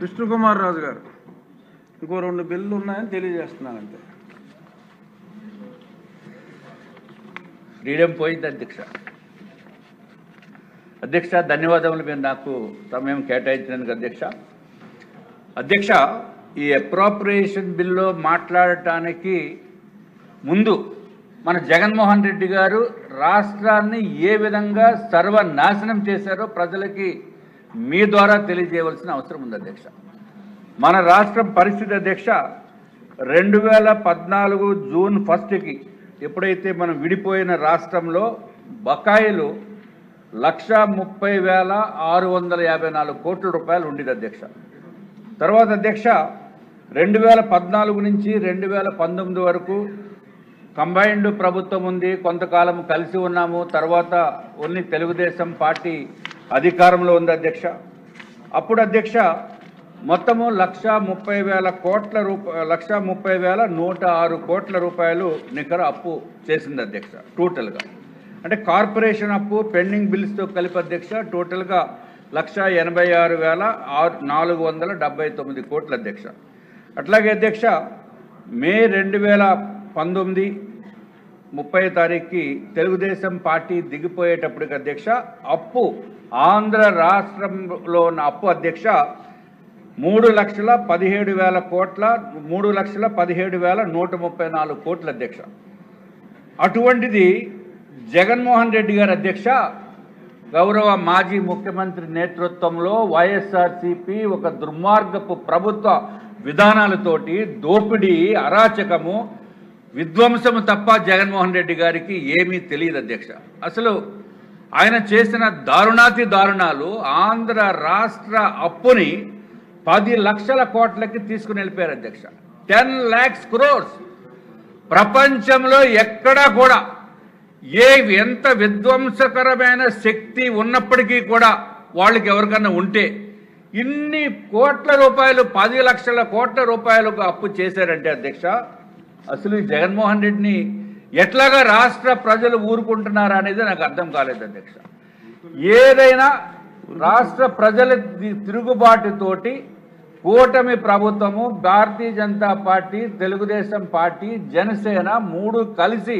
విష్ణుకుమార్ రాజు గారు ఇంకో 2 బిల్లులు ఉన్నాయని తెలియజేస్తున్నాను అంతే. ఫ్రీడమ్ పోయింది అధ్యక్ష ధన్యవాదములు. మీరు నాకు సమయం కేటాయించినందుకు అధ్యక్ష ఈ అప్రోప్రియేషన్ బిల్లో మాట్లాడటానికి ముందు మన జగన్మోహన్ రెడ్డి గారు రాష్ట్రాన్ని ఏ విధంగా సర్వనాశనం చేశారో ప్రజలకి మీ ద్వారా తెలియజేయవలసిన అవసరం ఉంది అధ్యక్ష. మన రాష్ట్రం పరిస్థితి అధ్యక్ష 2014 జూన్ 1కి ఎప్పుడైతే మనం విడిపోయిన రాష్ట్రంలో బకాయిలు 1,30,654 కోట్ల రూపాయలు ఉండేది అధ్యక్ష. తర్వాత అధ్యక్ష 2014 నుంచి 2019 వరకు కంబైన్డ్ ప్రభుత్వం ఉంది, కొంతకాలం కలిసి ఉన్నాము. తర్వాత ఓన్లీ తెలుగుదేశం పార్టీ అధికారంలో ఉంది అధ్యక్ష. అప్పుడు అధ్యక్ష మొత్తము 1,30,106 కోట్ల రూపాయలు నికర అప్పు చేసింది అధ్యక్ష టోటల్గా. అంటే కార్పొరేషన్ అప్పు పెండింగ్ బిల్స్తో కలిపి అధ్యక్ష టోటల్గా 1,86,479 కోట్ల అధ్యక్ష. అట్లాగే అధ్యక్ష మే 2019 30వ తారీఖుకి తెలుగుదేశం పార్టీ దిగిపోయేటప్పటికి అధ్యక్ష అప్పు ఆంధ్ర రాష్ట్రంలో ఉన్న అప్పు అధ్యక్ష 3,17,000 కోట్ల 3,17,134 కోట్ల అధ్యక్ష. అటువంటిది జగన్మోహన్ రెడ్డి గారు అధ్యక్ష గౌరవ మాజీ ముఖ్యమంత్రి నేతృత్వంలో వైఎస్ఆర్సీపీ ఒక దుర్మార్గపు ప్రభుత్వ విధానాలతోటి దోపిడీ, అరాచకము, విధ్వంసము తప్ప జగన్మోహన్ రెడ్డి గారికి ఏమీ తెలియదు అధ్యక్ష. అసలు ఆయన చేసిన దారుణాతి దారుణాలు ఆంధ్ర రాష్ట్ర అప్పుని 10 లక్షల కోట్లకి తీసుకుని వెళ్ళిపోయారు అధ్యక్ష. 10 lakhs crores. ప్రపంచంలో ఎక్కడా కూడా ఎంత విధ్వంసకరమైన శక్తి ఉన్నప్పటికీ కూడా వాళ్ళకి ఎవరికన్నా ఉంటే ఇన్ని కోట్ల రూపాయలు 10 లక్షల కోట్ల రూపాయలకు అప్పు చేశారంటే అధ్యక్ష అసలు ఈ జగన్మోహన్ రెడ్డిని ఎట్లాగా రాష్ట్ర ప్రజలు ఊరుకుంటున్నారా అనేది నాకు అర్థం కాలేదు అధ్యక్ష. ఏదైనా రాష్ట్ర ప్రజల తిరుగుబాటుతోటి కూటమి ప్రభుత్వము, భారతీయ జనతా పార్టీ, తెలుగుదేశం పార్టీ, జనసేన 3 కలిసి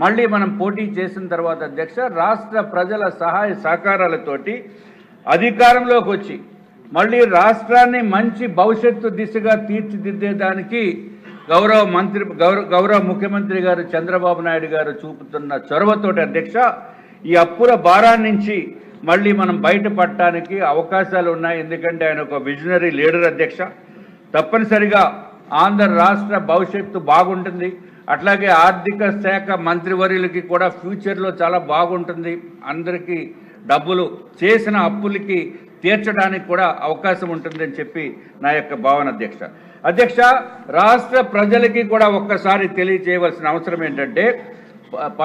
మళ్ళీ మనం పోటీ చేసిన తర్వాత అధ్యక్ష రాష్ట్ర ప్రజల సహాయ సహకారాలతోటి అధికారంలోకి వచ్చి మళ్ళీ రాష్ట్రాన్ని మంచి భవిష్యత్తు దిశగా తీర్చిదిద్దేదానికి గౌరవ ముఖ్యమంత్రి గారు చంద్రబాబు నాయుడు గారు చూపుతున్న చొరవతోటి అధ్యక్ష ఈ అప్పుల భారాన్ని నుంచి మళ్ళీ మనం బయటపడటానికి అవకాశాలు ఉన్నాయి. ఎందుకంటే ఆయన ఒక విజనరీ లీడర్ అధ్యక్ష. తప్పనిసరిగా ఆంధ్ర రాష్ట్ర భవిష్యత్తు బాగుంటుంది. అట్లాగే ఆర్థిక శాఖ మంత్రివర్యులకి కూడా ఫ్యూచర్లో చాలా బాగుంటుంది. అందరికీ డబ్బులు చేసిన అప్పులకి తీర్చడానికి కూడా అవకాశం ఉంటుందని చెప్పి నా యొక్క భావన అధ్యక్ష. రాష్ట్ర ప్రజలకి కూడా ఒక్కసారి తెలియచేయవలసిన అవసరం ఏంటంటే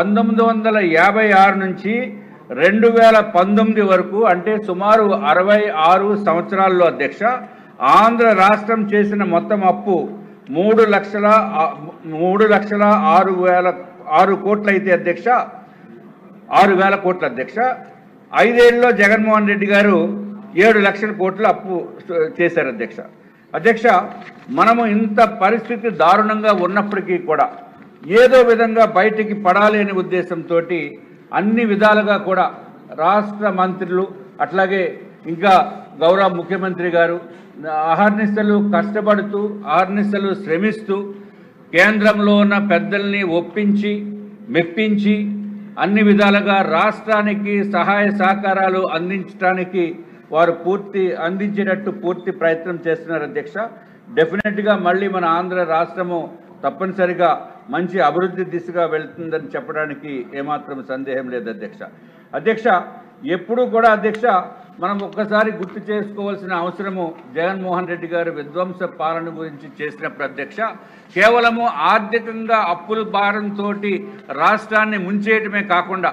1956 నుంచి 2019 వరకు అంటే సుమారు 66 సంవత్సరాల్లో అధ్యక్ష ఆంధ్ర రాష్ట్రం చేసిన మొత్తం అప్పు 3,06,006 కోట్లు అయితే అధ్యక్ష 6,000 కోట్ల అధ్యక్ష. 5 ఏళ్ళలో జగన్మోహన్ రెడ్డి గారు 7 లక్షల కోట్ల అప్పు చేశారు అధ్యక్ష. మనము ఇంత పరిస్థితి దారుణంగా ఉన్నప్పటికీ కూడా ఏదో విధంగా బయటికి పడాలి అనే ఉద్దేశంతో అన్ని విధాలుగా కూడా రాష్ట్ర మంత్రులు అట్లాగే ఇంకా గౌరవ ముఖ్యమంత్రి గారు అహర్నిశలు కష్టపడుతూ అహర్నిశలు శ్రమిస్తూ కేంద్రంలో ఉన్న పెద్దల్ని ఒప్పించి మెప్పించి అన్ని విధాలుగా రాష్ట్రానికి సహాయ సహకారాలు అందించడానికి వారు అందించేటట్టు పూర్తి ప్రయత్నం చేస్తున్నారు అధ్యక్ష. డెఫినెట్గా మళ్ళీ మన ఆంధ్ర రాష్ట్రము తప్పనిసరిగా మంచి అభివృద్ధి దిశగా వెళ్తుందని చెప్పడానికి ఏమాత్రం సందేహం లేదు అధ్యక్ష. ఎప్పుడు కూడా అధ్యక్ష మనం ఒక్కసారి గుర్తు చేసుకోవాల్సిన అవసరము జగన్మోహన్ రెడ్డి గారు విధ్వంస పాలన గురించి చేసినప్పుడు అధ్యక్ష కేవలము ఆర్థికంగా అప్పుల భారంతో రాష్ట్రాన్ని ముంచేయటమే కాకుండా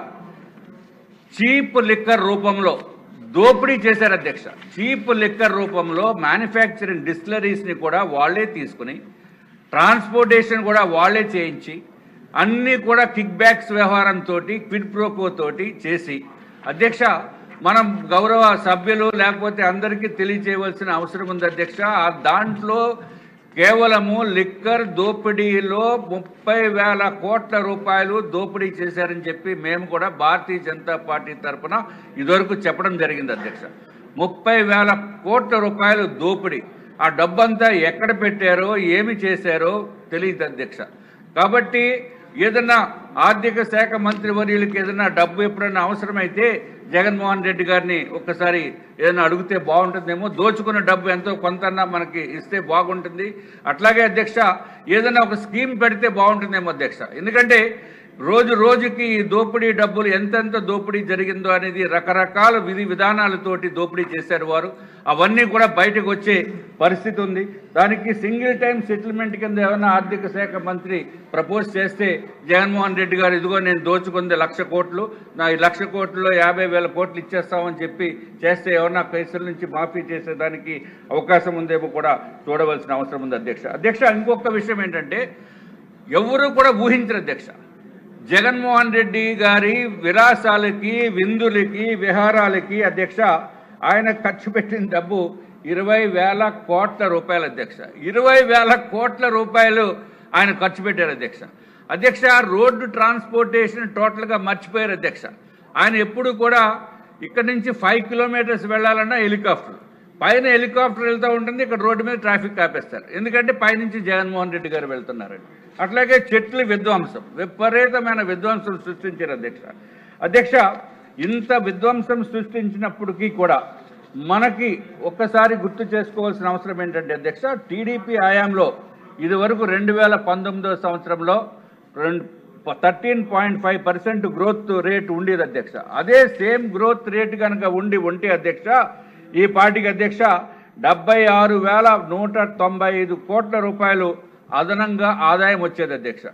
చీప్ లిక్కర్ రూపంలో దోపిడీ చేశారు అధ్యక్ష. చీప్ లిక్కర్ రూపంలో మ్యానుఫ్యాక్చరింగ్ డిస్టిలరీస్ని కూడా వాళ్ళే తీసుకుని ట్రాన్స్పోర్టేషన్ కూడా వాళ్ళే చేయించి అన్నీ కూడా కిక్ బ్యాక్స్ వ్యవహారంతో క్విడ్ ప్రోకో తోటి చేసి అధ్యక్ష మనం గౌరవ సభ్యులు లేకపోతే అందరికీ తెలియచేయవలసిన అవసరం ఉంది అధ్యక్ష. దాంట్లో కేవలము లిక్కర్ దోపిడీలో 30,000 కోట్ల రూపాయలు దోపిడీ చేశారని చెప్పి మేము కూడా భారతీయ జనతా పార్టీ తరఫున ఇదివరకు చెప్పడం జరిగింది అధ్యక్ష. 30,000 కోట్ల రూపాయలు దోపిడీ. ఆ డబ్బంతా ఎక్కడ పెట్టారో ఏమి చేశారో తెలియదు అధ్యక్ష. కాబట్టి ఏదన్నా ఆర్థిక శాఖ మంత్రి వర్యులకి ఏదైనా డబ్బు ఎప్పుడైనా అవసరమైతే జగన్మోహన్ రెడ్డి గారిని ఒక్కసారి ఏదైనా అడిగితే బాగుంటుందేమో. దోచుకున్న డబ్బు ఎంతో కొంతన్నా మనకి ఇస్తే బాగుంటుంది. అట్లాగే అధ్యక్ష ఏదైనా ఒక స్కీమ్ పెడితే బాగుంటుందేమో అధ్యక్ష. ఎందుకంటే రోజు రోజుకి ఈ దోపిడీ డబ్బులు ఎంతెంత దోపిడీ జరిగిందో అనేది రకరకాల విధి విధానాలతోటి దోపిడీ చేశారు వారు. అవన్నీ కూడా బయటకు వచ్చే పరిస్థితి ఉంది. దానికి సింగిల్ టైం సెటిల్మెంట్ కింద ఏమైనా ఆర్థిక శాఖ మంత్రి ప్రపోజ్ చేస్తే జగన్మోహన్ రెడ్డి గారు ఇదిగో నేను దోచుకుంది 1,00,000 కోట్లు, నా ఈ 1,00,000 కోట్లలో 50,000 కోట్లు ఇచ్చేస్తామని చెప్పి చేస్తే ఏమన్నా కేసుల నుంచి మాఫీ చేసేదానికి అవకాశం ఉందేమో కూడా చూడవలసిన అవసరం ఉంది అధ్యక్ష. అధ్యక్ష ఇంకొక విషయం ఏంటంటే ఎవరు కూడా ఊహించరు అధ్యక్ష. జగన్మోహన్ రెడ్డి గారి విలాసాలకి విందులకి విహారాలకి అధ్యక్ష ఆయన ఖర్చు పెట్టిన డబ్బు 20,000 కోట్ల రూపాయలు అధ్యక్ష. 20,000 కోట్ల రూపాయలు ఆయన ఖర్చు పెట్టారు అధ్యక్ష. అధ్యక్ష రోడ్డు ట్రాన్స్పోర్టేషన్ టోటల్గా మర్చిపోయారు అధ్యక్ష. ఆయన ఎప్పుడు కూడా ఇక్కడ నుంచి 5 కిలోమీటర్స్ వెళ్ళాలన్నా హెలికాప్టర్, పైన హెలికాప్టర్ వెళ్తూ ఉంటుంది, ఇక్కడ రోడ్డు మీద ట్రాఫిక్ ఆపేస్తారు. ఎందుకంటే పైనుంచి జగన్మోహన్ రెడ్డి గారు వెళ్తున్నారండి. అట్లాగే చెట్లు విధ్వంసం, విపరీతమైన విధ్వంసం సృష్టించారు అధ్యక్ష. అధ్యక్ష ఇంత విధ్వంసం సృష్టించినప్పటికీ కూడా మనకి ఒక్కసారి గుర్తు చేసుకోవాల్సిన అవసరం ఏంటంటే అధ్యక్ష టీడీపీ హయాంలో ఇదివరకు 2019 సంవత్సరంలో 13.5% గ్రోత్ రేట్ ఉండేది అధ్యక్ష. అదే సేమ్ గ్రోత్ రేట్ కనుక ఉంటే అధ్యక్ష ఈ పార్టీకి అధ్యక్ష 76,195 కోట్ల రూపాయలు అదనంగా ఆదాయం వచ్చేది అధ్యక్ష.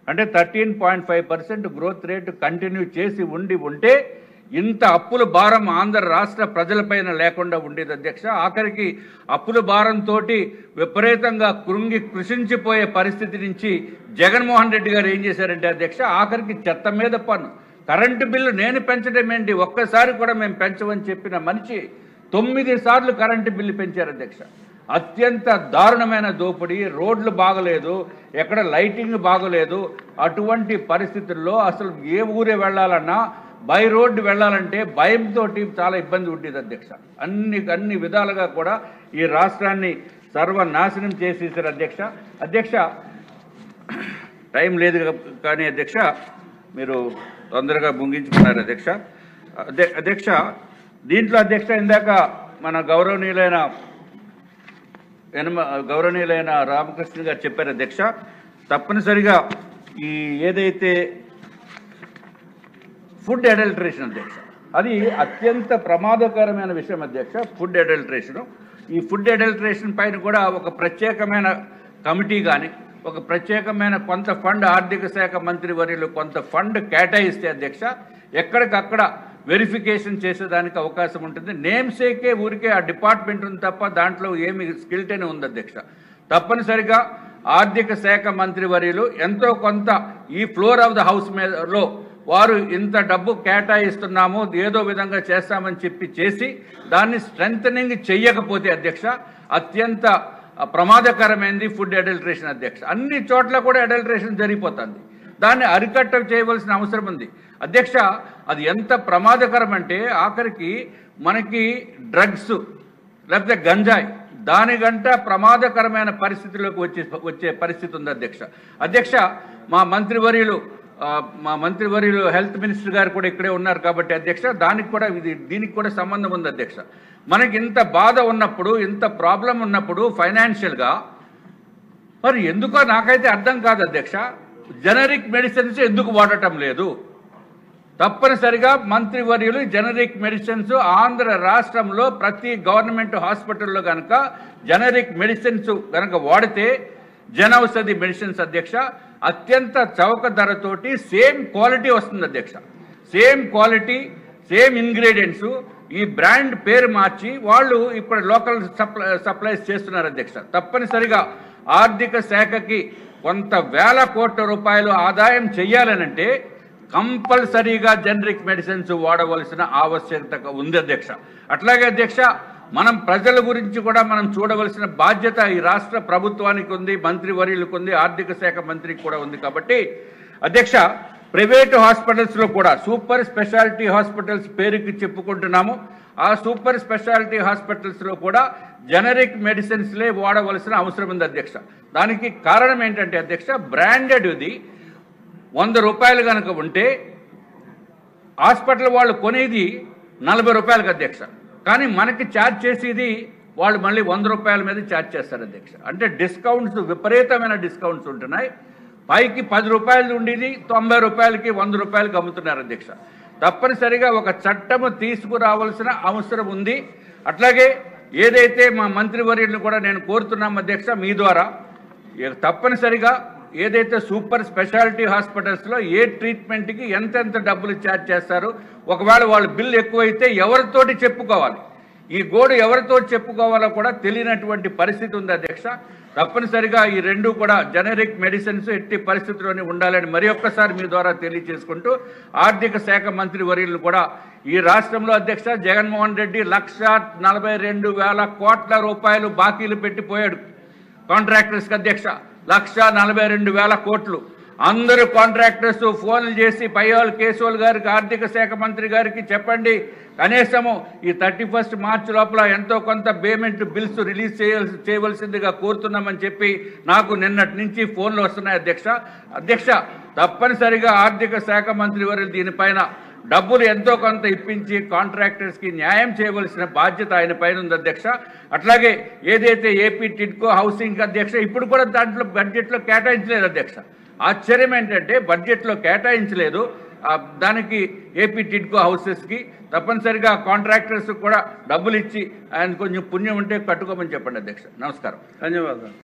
అంటే 13.5% గ్రోత్ రేటు కంటిన్యూ చేసి ఉంటే ఇంత అప్పుల భారం ఆంధ్ర రాష్ట్ర ప్రజలపైన లేకుండా ఉండేది అధ్యక్ష. ఆఖరికి అప్పుల భారంతో విపరీతంగా కృషించిపోయే పరిస్థితి నుంచి జగన్మోహన్ రెడ్డి గారు ఏం చేశారంటే అధ్యక్ష ఆఖరికి చెత్త మీద పన్ను, కరెంటు బిల్లు నేను పెంచడం ఏంటి, ఒక్కసారి కూడా మేము పెంచమని చెప్పిన మనిషి 9 సార్లు కరెంటు బిల్లు పెంచారు అధ్యక్ష. అత్యంత దారుణమైన దోపిడీ. రోడ్లు బాగలేదు, ఎక్కడ లైటింగ్ బాగలేదు. అటువంటి పరిస్థితుల్లో అసలు ఏ ఊరే వెళ్ళాలన్నా బై రోడ్డు వెళ్ళాలంటే భయంతో చాలా ఇబ్బంది ఉండేది అధ్యక్ష. అన్ని విధాలుగా కూడా ఈ రాష్ట్రాన్ని సర్వనాశనం చేసేసారు అధ్యక్ష. అధ్యక్ష టైం లేదు కానీ అధ్యక్ష మీరు తొందరగా ముగించుకున్నారు అధ్యక్ష. అధ్యక్ష దీంట్లో అధ్యక్ష ఇందాక మన గౌరవనీయులైన రామకృష్ణ గారు చెప్పారు అధ్యక్ష. తప్పనిసరిగా ఈ ఏదైతే ఫుడ్ అడల్టరేషన్ అధ్యక్ష అది అత్యంత ప్రమాదకరమైన విషయం అధ్యక్ష. ఫుడ్ అడల్టరేషను, ఈ ఫుడ్ అడల్టరేషన్ పైన కూడా ఒక ప్రత్యేకమైన కమిటీ కానీ ఒక ప్రత్యేకమైన కొంత ఫండ్ ఆర్థిక శాఖ మంత్రి వర్యులు కొంత ఫండ్ కేటాయిస్తే అధ్యక్ష ఎక్కడికక్కడ వెరిఫికేషన్ చేసేదానికి అవకాశం ఉంటుంది. నేమ్ సేకే ఊరికే ఆ డిపార్ట్మెంట్ ఉంది తప్ప దాంట్లో ఏమి స్కిల్టనే ఉంది అధ్యక్ష. తప్పనిసరిగా ఆర్థిక శాఖ మంత్రి వర్యులు ఎంతో కొంత ఈ ఫ్లోర్ ఆఫ్ ద హౌస్ మీదలో వారు ఇంత డబ్బు కేటాయిస్తున్నాము ఏదో విధంగా చేస్తామని చేసి దాన్ని స్ట్రెంథనింగ్ చెయ్యకపోతే అధ్యక్ష అత్యంత ప్రమాదకరమైనది ఫుడ్ అడల్టరేషన్ అధ్యక్ష. అన్ని చోట్ల కూడా అడల్టరేషన్ జరిగిపోతుంది. దాన్ని అరికట్ట చేయవలసిన అవసరం ఉంది అధ్యక్ష. అది ఎంత ప్రమాదకరం అంటే ఆఖరికి మనకి డ్రగ్స్ లేకపోతే గంజాయి దానికంట ప్రమాదకరమైన పరిస్థితుల్లోకి వచ్చే పరిస్థితి ఉంది అధ్యక్ష. అధ్యక్ష మా మంత్రివర్యులు హెల్త్ మినిస్టర్ గారు కూడా ఇక్కడే ఉన్నారు కాబట్టి అధ్యక్ష దీనికి కూడా సంబంధం ఉంది అధ్యక్ష. మనకి ఇంత బాధ ఉన్నప్పుడు ఇంత ప్రాబ్లం ఉన్నప్పుడు ఫైనాన్షియల్గా మరి ఎందుకో నాకైతే అర్థం కాదు అధ్యక్ష. జనరిక్ మెడిసిన్స్ ఎందుకు వాడటం లేదు? తప్పనిసరిగా మంత్రివర్యులు జనరిక్ మెడిసిన్స్ ఆంధ్ర రాష్ట్రంలో ప్రతి గవర్నమెంట్ హాస్పిటల్లో కనుక జనరిక్ మెడిసిన్స్ కనుక వాడితే జనౌషధి మెడిసిన్స్ అధ్యక్ష అత్యంత చౌక ధరతోటి సేమ్ క్వాలిటీ వస్తుంది అధ్యక్ష. సేమ్ క్వాలిటీ సేమ్ ఇంగ్రీడియంట్స్ ఈ బ్రాండ్ పేరు మార్చి వాళ్ళు ఇప్పుడు లోకల్ సప్లైస్ చేస్తున్నారు అధ్యక్ష. తప్పనిసరిగా ఆర్థిక శాఖకి కొంత వేల కోట్ల రూపాయలు ఆదాయం చెయ్యాలనంటే కంపల్సరీగా జనరిక్ మెడిసిన్స్ వాడవలసిన ఆవశ్యకత ఉంది అధ్యక్ష. అట్లాగే అధ్యక్ష, మనం ప్రజల గురించి కూడా మనం చూడవలసిన బాధ్యత ఈ రాష్ట్ర ప్రభుత్వానికి ఉంది, మంత్రివర్యులకు ఉంది, ఆర్థిక శాఖ మంత్రికి కూడా ఉంది. కాబట్టి అధ్యక్ష, ప్రైవేటు హాస్పిటల్స్లో కూడా సూపర్ స్పెషాలిటీ హాస్పిటల్స్ పేరుకి చెప్పుకుంటున్నాము. ఆ సూపర్ స్పెషాలిటీ హాస్పిటల్స్లో కూడా జనరిక్ మెడిసిన్స్లే వాడవలసిన అవసరం ఉంది అధ్యక్ష. దానికి కారణం ఏంటంటే అధ్యక్ష, బ్రాండెడ్ది 100 రూపాయలు కనుక ఉంటే హాస్పిటల్ వాళ్ళు కొనేది 40 రూపాయలకు అధ్యక్ష. కానీ మనకి ఛార్జ్ చేసేది వాళ్ళు మళ్ళీ 100 రూపాయల మీద ఛార్జ్ చేస్తారు అధ్యక్ష. అంటే డిస్కౌంట్స్, విపరీతమైన డిస్కౌంట్స్ ఉంటున్నాయి. పైకి 10 రూపాయలు ఉండేది 90 రూపాయలకి 100 రూపాయలకి అమ్ముతున్నారు అధ్యక్ష. తప్పనిసరిగా ఒక చట్టము తీసుకురావాల్సిన అవసరం ఉంది. అట్లాగే ఏదైతే మా మంత్రివర్యులను కూడా నేను కోరుతున్నాం అధ్యక్ష, మీ ద్వారా తప్పనిసరిగా ఏదైతే సూపర్ స్పెషాలిటీ హాస్పిటల్స్లో ఏ ట్రీట్మెంట్కి ఎంతెంత డబ్బులు ఛార్జ్ చేస్తారు, ఒకవేళ వాళ్ళ బిల్లు ఎక్కువైతే ఎవరితోటి చెప్పుకోవాలి, ఈ గోడు ఎవరితో చెప్పుకోవాలో కూడా తెలియనటువంటి పరిస్థితి ఉంది అధ్యక్ష. తప్పనిసరిగా ఈ రెండు కూడా జనరిక్ మెడిసిన్స్ ఎట్టి పరిస్థితుల్లోనే ఉండాలని మరి ఒక్కసారి మీ ద్వారా తెలియజేసుకుంటూ, ఆర్థిక శాఖ మంత్రి వర్యులను కూడా ఈ రాష్ట్రంలో అధ్యక్ష జగన్మోహన్ రెడ్డి 1,42,000 కోట్ల రూపాయలు బాకీలు పెట్టిపోయాడు కాంట్రాక్టర్స్కి అధ్యక్ష. 1,42,000 కోట్లు. అందరూ కాంట్రాక్టర్స్ ఫోన్లు చేసి పయ్యాలు కేశవులు గారికి, ఆర్థిక శాఖ మంత్రి గారికి చెప్పండి, కనీసము ఈ 31 మార్చి లోపల ఎంతో కొంత పేమెంట్ బిల్స్ రిలీజ్ చేయవలసిందిగా కోరుతున్నామని చెప్పి నాకు నిన్నటి నుంచి ఫోన్లు వస్తున్నాయి అధ్యక్ష. తప్పనిసరిగా ఆర్థిక శాఖ మంత్రి వారు దీనిపైన డబ్బులు ఎంతో కొంత ఇప్పించి కాంట్రాక్టర్స్కి న్యాయం చేయవలసిన బాధ్యత ఆయన పైన ఉంది అధ్యక్ష. అట్లాగే ఏదైతే ఏపీ టిడ్కో హౌసింగ్ అధ్యక్ష ఇప్పుడు కూడా దాంట్లో బడ్జెట్లో కేటాయించలేదు అధ్యక్ష. ఆశ్చర్యం ఏంటంటే బడ్జెట్లో కేటాయించలేదు దానికి ఏపీ టిడ్కో హౌసెస్కి. తప్పనిసరిగా కాంట్రాక్టర్స్ కూడా డబ్బులు ఇచ్చి ఆయన కొంచెం పుణ్యం ఉంటే కట్టుకోమని చెప్పండి అధ్యక్ష. నమస్కారం. ధన్యవాదాలు.